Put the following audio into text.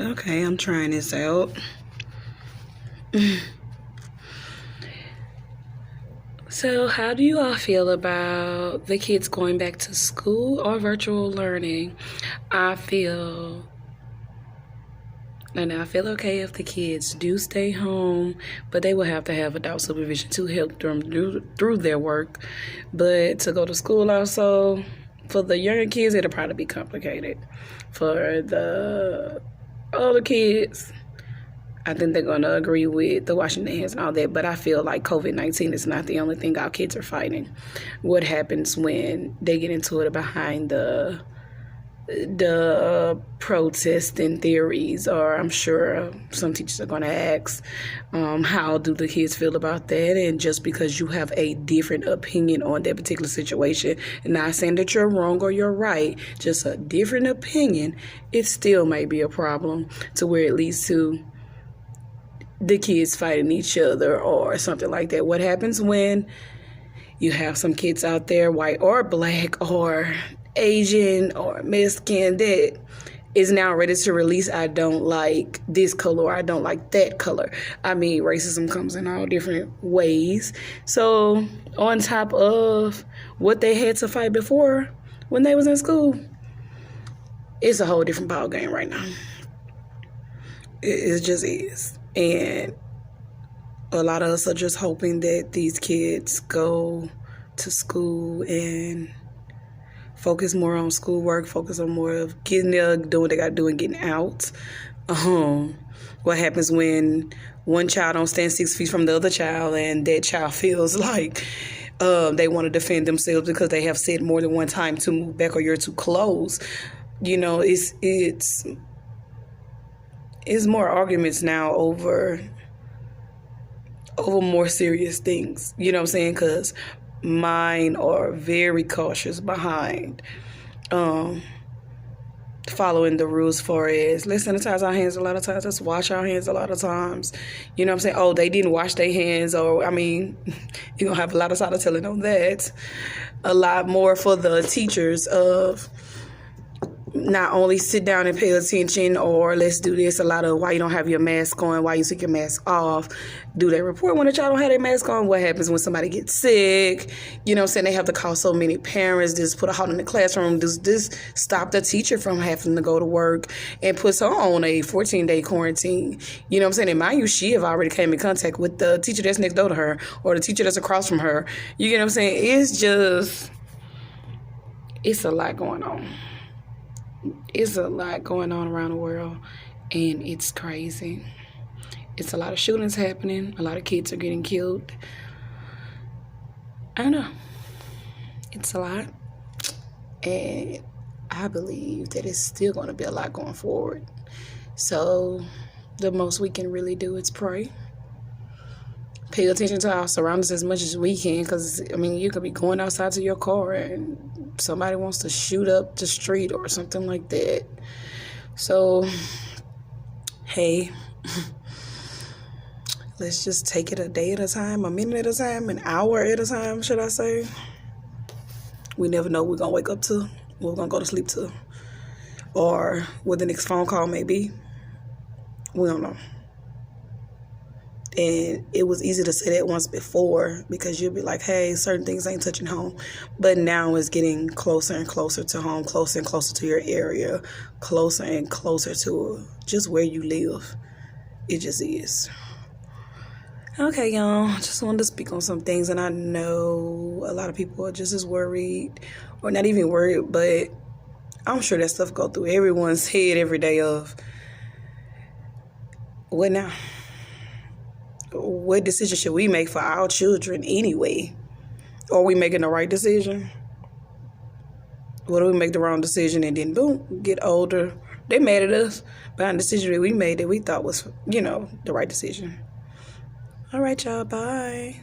Okay, I'm trying this out. So, how do you all feel about the kids going back to school or virtual learning? I feel, and I feel okay if the kids do stay home, but they will have to have adult supervision to help them through their work. But to go to school also, for the younger kids, it'll probably be complicated. For the older kids, I think they're going to agree with the washing their hands and all that, but I feel like COVID-19 is not the only thing our kids are fighting. What happens when they get into it behind the protesting theories, or I'm sure some teachers are going to ask, how do the kids feel about that? And just because you have a different opinion on that particular situation, and not saying that you're wrong or you're right, just a different opinion, it still may be a problem to where it leads to the kids fighting each other or something like that. What happens when you have some kids out there, white or black or Asian or Mexican, that is now ready to release, I don't like this color or I don't like that color. I mean, racism comes in all different ways. So on top of what they had to fight before when they was in school, it's a whole different ball game right now. It just is. And a lot of us are just hoping that these kids go to school and focus more on schoolwork, focus on more of getting there, doing what they got to do, and getting out. What happens when one child don't stand 6 feet from the other child, and that child feels like they want to defend themselves because they have said more than one time to move back or you're too close. You know, it's more arguments now over more serious things. You know what I'm saying? Because mine are very cautious behind following the rules for as let's sanitize our hands a lot of times, let's wash our hands a lot of times. You know what I'm saying? Oh, they didn't wash their hands, or I mean, you're going to have a lot of side of telling on that. A lot more for the teachers of not only sit down and pay attention, or let's do this. A lot of why you don't have your mask on, why you take your mask off. Do they report when a child don't have their mask on? What happens when somebody gets sick? You know what I'm saying? They have to call so many parents. Just put a halt in the classroom. Does this stop the teacher from having to go to work and puts her on a 14-day quarantine? You know what I'm saying? And mind you, she have already came in contact with the teacher that's next door to her or the teacher that's across from her. You get what I'm saying? It's a lot going on. It's a lot going on around the world, and it's crazy. It's a lot of shootings happening. A lot of kids are getting killed. I don't know. It's a lot, and I believe that it's still going to be a lot going forward. So the most we can really do is pray. Pay attention to our surroundings as much as we can, because, I mean, you could be going outside to your car and somebody wants to shoot up the street or something like that. So, hey, let's just take it a day at a time, a minute at a time, an hour at a time, should I say. We never know what we're going to wake up to, what we're going to go to sleep to, or what the next phone call may be. We don't know. And it was easy to say that once before, because you'd be like, hey, certain things ain't touching home. But now it's getting closer and closer to home, closer and closer to your area, closer and closer to just where you live. It just is. Okay, y'all, just wanted to speak on some things. And I know a lot of people are just as worried, or not even worried, but I'm sure that stuff go through everyone's head every day of, what now? What decision should we make for our children anyway? Are we making the right decision? What if we make the wrong decision and then boom, get older? They mad at us behind the decision that we made that we thought was, the right decision. All right, y'all, bye.